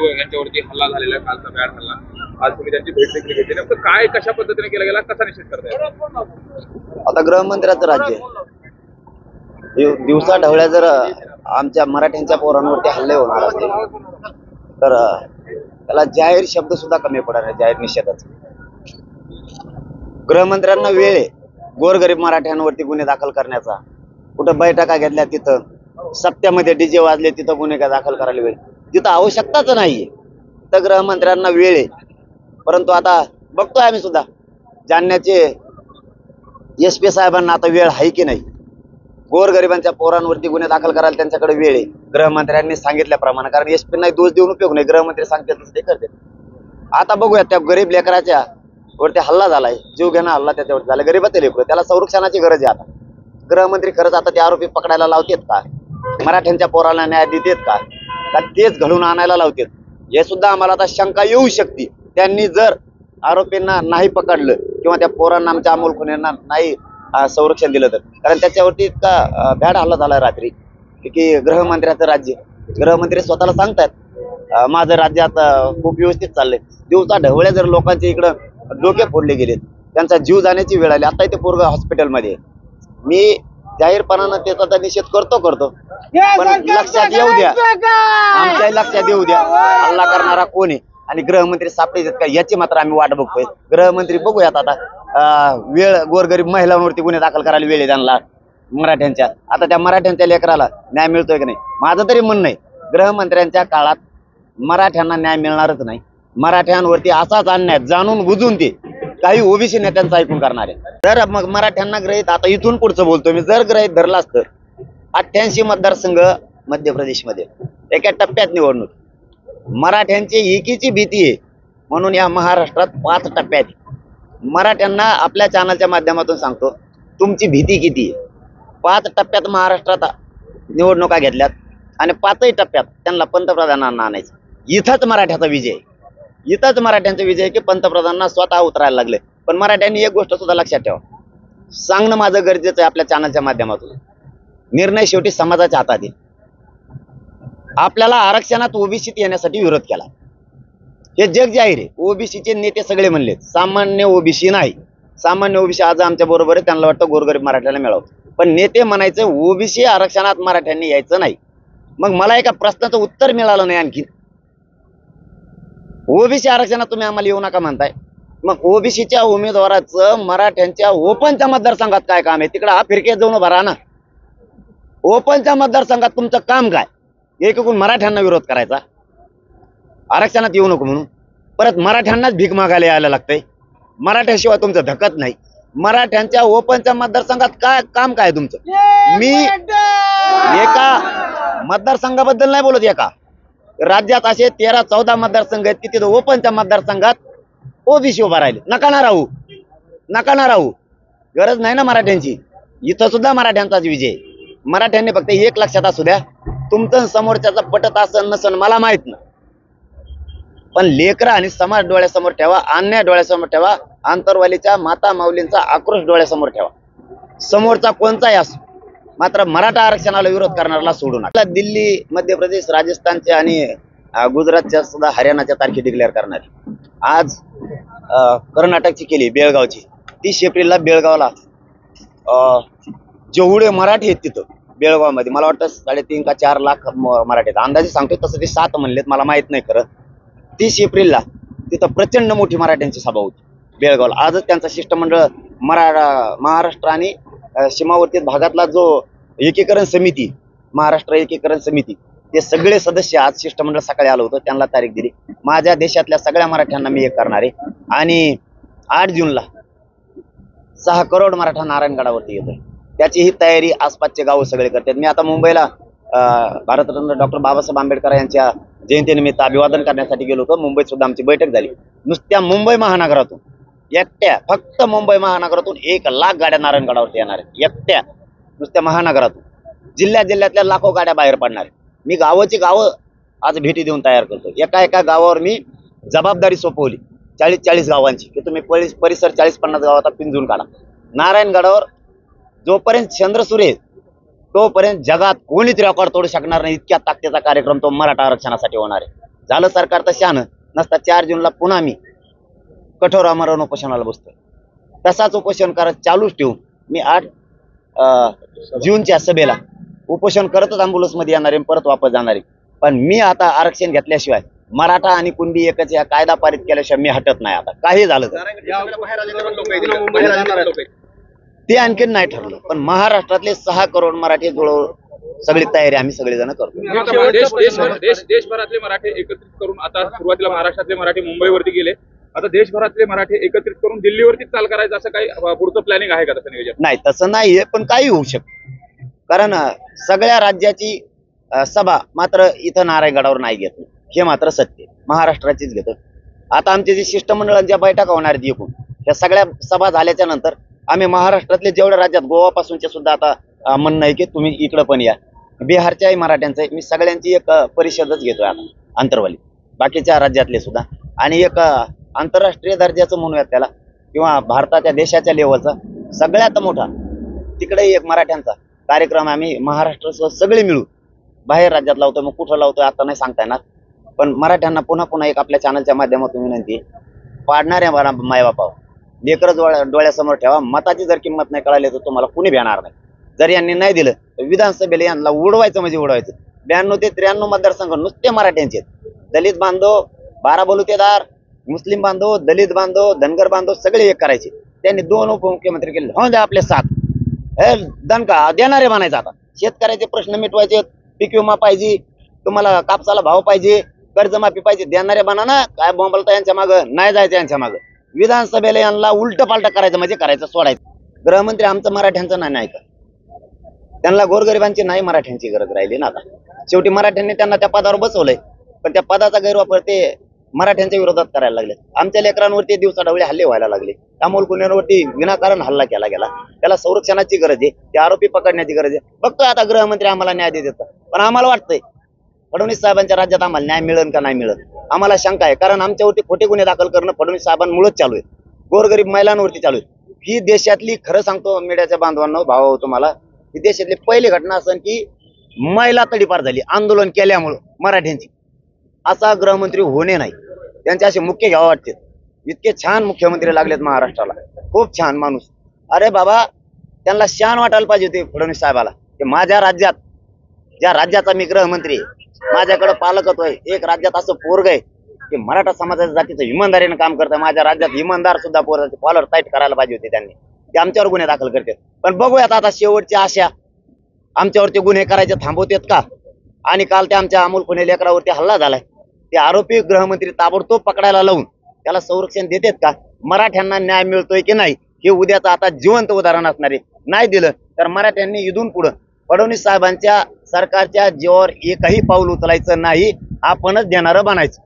यांच्यावरती हल्ला झालेला आहे, कालचा भ्याड हल्ला. आज तुम्ही त्यांची भेट देखील घेतली. नेमकं काय कशा पद्धतीने केला गेला, कसा निषेध करताय? आता गृहमंत्र्याचं राज्य दिवसा ढवळ्या जर आमच्या मराठ्यांच्या पोरांवरती हल्ले होणार असतील तर त्याला जाहीर शब्द सुद्धा कमी पडणार आहे. जाहीर निषेधाचा गृहमंत्र्यांना वेळ आहे गोरगरीब मराठ्यांवरती गुन्हे दाखल करण्याचा. कुठं बैठका घेतल्या तिथं सप्त्यामध्ये डीजे वाजले तिथं गुन्हे दाखल करायला वेळ, तिथं आवश्यकताच नाहीये तर गृहमंत्र्यांना वेळ आहे. परंतु आता बघतोय आम्ही सुद्धा जाणण्याचे SP साहेबांना आता वेळ आहे की नाही. गोरगरिबांच्या पोरांवरती गुन्हे दाखल करायला त्यांच्याकडे वेळ आहे गृहमंत्र्यांनी सांगितल्याप्रमाणे. कारण SP नाही दोष देऊन उपयोग नाही, गृहमंत्री सांगतात तसं ते करते. आता बघूया त्या गरीब लेकराच्या वरती हल्ला झालाय, जीव घेणं हल्ला त्याच्यावर झाला. गरीबाचे लेकर, त्याला संरक्षणाची गरज आहे. आता गृहमंत्री खरंच आता ते आरोपी पकडायला लावतेत का, मराठ्यांच्या पोराला न्याय देतेत का तेच घडून आणायला लावतेत, हे सुद्धा आम्हाला आता शंका येऊ शकते. त्यांनी जर आरोपींना नाही पकडलं किंवा त्या पोरांना आमच्या अमोल खुनेंना नाही संरक्षण दिलं तर, कारण त्याच्यावरती इतका भ्याड हल्ला झाला रात्री की गृहमंत्र्याचं राज्य. गृहमंत्री स्वतःला सांगतात माझं राज्य आता खूप व्यवस्थित चाललंय. दिवसा ढवळ्या जर लोकांचे इकडं डोके फोडले गेलेत, त्यांचा जीव जाण्याची वेळ आली. आता इथे पोरगा हॉस्पिटलमध्ये, मी जाहीरपणानं त्याचा तर निषेध करतो पण लक्षात येऊ द्या, आमच्या लक्षात येऊ द्या हल्ला करणारा कोण आहे आणि गृहमंत्री सापडेल का याची मात्र आम्ही वाट बघतोय. गृहमंत्री बघूयात आता वेळ गोरगरीब महिलांवरती गुन्हे दाखल करायला वेळ आहे त्यांना मराठ्यांच्या. आता त्या मराठ्यांच्या लेकराला न्याय मिळतोय की नाही. माझं तरी म्हणणं आहे गृहमंत्र्यांच्या काळात मराठ्यांना न्याय मिळणारच नाही. मराठ्यांवरती असाच अन्याय जाणून बुजून ते काही OBC नेत्यांचं ऐकून करणारे. जर मग मराठ्यांना ग्रहित, आता इथून पुढचं बोलतो मी, जर ग्रहित धरलं असतं 88 मतदारसंघ मध्य प्रदेशमध्ये एका टप्प्यात निवडणूक, मराठ्यांची एकीची भीती आहे म्हणून या महाराष्ट्रात 5 टप्प्यात. मराठ्यांना आपल्या चॅनलच्या माध्यमातून सांगतो तुमची भीती किती आहे. 5 टप्प्यात महाराष्ट्रात निवडणुका घेतल्यात आणि 5ही टप्प्यात त्यांना पंतप्रधानांना आणायचं. इथंच मराठ्याचा विजय, इथंच मराठ्यांचा विजय की पंतप्रधानांना स्वतः उतरायला लागले. पण मराठ्यांनी एक गोष्ट सुद्धा लक्षात ठेवा, सांगणं माझं गरजेचं आहे आपल्या चॅनलच्या माध्यमातून. निर्णय शेवटी समाजाच्या हातात आहे. आपल्याला आरक्षणात OBCत येण्यासाठी विरोध केला, हे जग जाहीर आहे. OBCचे नेते सगळे म्हणले, सामान्य OBC नाही. सामान्य OBC आज आमच्या बरोबर आहे, त्यांना वाटतं गोरगरीब मराठ्याला मिळावं. पण नेते म्हणायचं OBC आरक्षणात मराठ्यांनी यायचं नाही. मग मला एका प्रश्नाचं उत्तर मिळालं नाही आणखी. OBC आरक्षणात तुम्ही आम्हाला येऊ नका म्हणताय, मग OBCच्या उमेदवाराचं मराठ्यांच्या ओपनच्या मतदारसंघात काय काम आहे? तिकडे हा फिरके जाऊन भरा ना. ओपनच्या मतदारसंघात तुमचं काम काय? एकूण मराठ्यांना विरोध करायचा, आरक्षणात येऊ नको म्हणून. परत मराठ्यांनाच भीक मागायला यायला लागतंय. मराठ्याशिवाय तुमचं धकत नाही. मराठ्यांच्या ओपनच्या मतदारसंघात काय काम काय तुमचं? मी एका मतदारसंघाबद्दल नाही बोलत, एका राज्यात असे 13-14 मतदारसंघ आहेत की तिथे ओपनच्या मतदारसंघात OBC उभा राहिले. नका ना राहू, गरज नाही ना मराठ्यांची. इथं सुद्धा मराठ्यांचाच विजय. मराठ्यांनी फक्त एक लक्षात असू द्या, तुमचं समोरच्याचा पटत असन नसन मला माहित ना, पण लेकरा आणि समाज डोळ्यासमोर ठेवा, अन्याय डोळ्यासमोर ठेवा, आंतरवालीच्या माता माऊलींचा आक्रोश डोळ्यासमोर ठेवा. समोरचा कोणताही असो, मात्र मराठा आरक्षणाला विरोध करणाऱ्याला सोडू नका. दिल्ली, मध्य प्रदेश, राजस्थानच्या आणि गुजरातच्या सुद्धा हरियाणाच्या तारखे डिक्लेअर करणारी. आज कर्नाटकची केली, बेळगावची. 30 एप्रिलला बेळगावला जेवढे मराठी आहेत तिथं बेळगावमध्ये, मला वाटतं 3.5 का 4 लाख मराठी आहेत अंदाजे सांगतो, तसं ते 7 म्हणलेत, मला माहित नाही खरं. 30 एप्रिलला तिथं प्रचंड मोठी मराठ्यांची सभा होती बेळगावला. आजच त्यांचं शिष्टमंडळ महाराष्ट्र आणि सीमावर्ती भागातला जो एकीकरण समिती, महाराष्ट्र एकीकरण समिती, ते सगळे सदस्य आज शिष्टमंडळ सकाळी आलं होतं. त्यांना तारीख दिली. माझ्या देशातल्या सगळ्या मराठ्यांना मी एक करणार आहे आणि 8 जूनला 6 करोड मराठा नारायणगडावरती येतोय. त्याची ही तयारी आसपासचे गाव सगळे करतात. मी आता मुंबईला भारतरत्न डॉक्टर बाबासाहेब आंबेडकर यांच्या जयंतीनिमित्त अभिवादन करण्यासाठी गेलो होतो. मुंबईत सुद्धा आमची बैठक झाली. नुसत्या मुंबई महानगरातून एकट्या, फक्त मुंबई महानगरातून 1 लाख गाड्या नारायणगडावरती येणार आहेत. एकट्या नुसत्या महानगरातून. जिल्ह्यातल्या लाखो गाड्या बाहेर पडणार. मी गावाची गावं आज भेटी देऊन तयार करतो. एका गावावर मी जबाबदारी सोपवली, 40-40 गावांची, की तुम्ही परिसर 40-50 गावाचा पिंजून काढा. नारायणगडावर जोपर्यंत चंद्रसूर्य तोपर्यंत जगात कोणीच रेकॉर्ड तोडू शकणार नाही, इतक्या ताकदीचा कार्यक्रम तो मराठा आरक्षणासाठी होणार आहे. झालं सरकार तर शहाणं नसता 4 जूनला पुन्हा आम्ही कठोर आमरण उपोषणाला बसतोय. तसाच उपोषण करत चालूच ठेवू. मी 8 जूनच्या सभेला उपोषण करतच अँब्युलन्स मध्ये येणार आहे, परत वापस जाणार आहे. पण मी आता आरक्षण घेतल्याशिवाय, मराठा आणि कुणबी एकच या कायदा पारित केल्याशिवाय मी हटत नाही. आता काही झालं तर ते आणखीन नाही ठरलं, पण महाराष्ट्रातले 6 करोड मराठी जुळवून सगळी तयारी आम्ही सगळेजण करतो. देशभरातले मराठी एकत्रित करून आता सुरुवातीला महाराष्ट्रातले मराठी मुंबईवरती गेले, आता देशभरातले मराठी एकत्रित करून दिल्लीवरती चाल करायचं असं काही पुढचं प्लॅनिंग आहे का तसं नियोजन? नाही, तसं नाहीये, पण काही होऊ शकतं. कारण सगळ्या राज्याची सभा मात्र इथं नारायणगडावर नाही घेत, हे मात्र सत्य. महाराष्ट्राचीच घेतो. आता आमची जी शिष्टमंडळांच्या बैठका होणार आहेत एकूण, या सगळ्या सभा झाल्याच्या नंतर आम्ही महाराष्ट्रातले जेवढ्या राज्यात, गोवापासूनचे सुद्धा आता म्हणणं आहे की तुम्ही इकडं पण या. बिहारच्याही मराठ्यांचं मी सगळ्यांची एक परिषदच घेतोय आता आंतरवाली, बाकीच्या राज्यातले सुद्धा. आणि एक आंतरराष्ट्रीय दर्जाचं म्हणूयात त्याला, किंवा भारताच्या देशाच्या लेवलचा सगळ्यात मोठा तिकडे एक मराठ्यांचा कार्यक्रम आम्ही महाराष्ट्रासह सगळे मिळू बाहेर राज्यात लावतो. मग कुठं लावतोय आता नाही सांगता येणार, पण मराठ्यांना पुन्हा एक आपल्या चॅनलच्या माध्यमातून विनंती आहे, पाडणाऱ्या मायबापावर लेकरं डोळ्यासमोर ठेवा. मताची जर किंमत नाही कळाली तर तुम्हाला कुणी भेटणार नाही. जर यांनी नाही दिलं तर विधानसभेला यांना उडवायचं म्हणजे उडवायचं. 92 ते 93 मतदारसंघ नुसते मराठ्यांचे आहेत. दलित बांधव, 12 बलुतेदार, मुस्लिम बांधव, दलित बांधव, धनगर बांधव सगळे एक करायचे. त्यांनी 2 उपमुख्यमंत्री केले. हो द्या आपले 7 दणका देणारे म्हणायचं. आता शेतकऱ्याचे प्रश्न मिटवायचे, पीक विमा पाहिजे, तुम्हाला कापसाला भाव पाहिजे, कर्जमाफी पाहिजे, देणारे बना ना. काय बोंबलता यांच्या मागं, नाही जायचं यांच्या मागं. विधानसभेला यांना उलट पालट करायचं म्हणजे करायचं, सोडायचं. गृहमंत्री आमचं मराठ्यांचं नाही का, त्यांना गोरगरिबांची नाही मराठ्यांची गरज राहिली ना. आता शेवटी मराठ्यांनी त्यांना त्या पदावर बसवलंय, पण त्या पदाचा गैरवापर ते मराठ्यांच्या विरोधात करायला लागले. आमच्या लेकरांवरती दिवसाढवळे हल्ले व्हायला लागले. अमोल कुन्हेवरती विनाकारण हल्ला केला गेला. त्याला संरक्षणाची गरज आहे, ते आरोपी पकडण्याची गरज आहे. बघतोय आता गृहमंत्री आम्हाला न्याय देतात, पण आम्हाला वाटतंय फडणवीस साहेबांच्या राज्यात आम्हाला न्याय मिळेल का नाही मिळेल आम्हाला शंका आहे. कारण आमच्यावरती खोटे गुन्हे दाखल करणं फडणवीस साहेबांमुळेच चालू आहे, गोरगरीब महिलांवरती चालू आहे. ही देशातली, खरं सांगतो मीडियाच्या बांधवांना, भाव तुम्हाला, ही देशातली पहिली घटना असेल की महिला तडीपार झाली आंदोलन केल्यामुळं मराठ्यांची. असा गृहमंत्री होणे नाही. त्यांचे असे मुख्य घ्यावं वाटते. इतके छान मुख्यमंत्री लागलेत महाराष्ट्राला, खूप छान माणूस. अरे बाबा, त्यांना शान वाटायला पाहिजे होते फडणवीस साहेबाला की माझ्या राज्यात, ज्या राज्याचा मी गृहमंत्री आहे, माझ्याकडे पालकत्व आहे, एक राज्यात असं पोरग आहे की मराठा समाजाच्या जातीचं इमानदारीनं काम करतं. माझ्या राज्यात इमानदार सुद्धा पोराचे कॉलर टाईट करायला पाहिजे होते त्यांनी. ते आमच्यावर गुन्हे दाखल करतात. पण बघूयात आता शेवटची आशा, आमच्यावरती गुन्हे करायचे थांबवतात का? आणि काल ते आमच्या अमोल कुन्हे लेकरावरती हल्ला झालाय, ते आरोपी गृहमंत्री ताबडतोब पकडायला लावून त्याला संरक्षण देतात का? मराठ्यांना न्याय मिळतोय की नाही हे उद्याचं आता जिवंत उदाहरण असणार आहे. नाही दिलं तर मराठ्यांनी इथून पुढं फडणवीस साहेबांच्या सरकारच्या जीवावर एकही पाऊल उचलायचं नाही, आपणच देणारं बनायचं.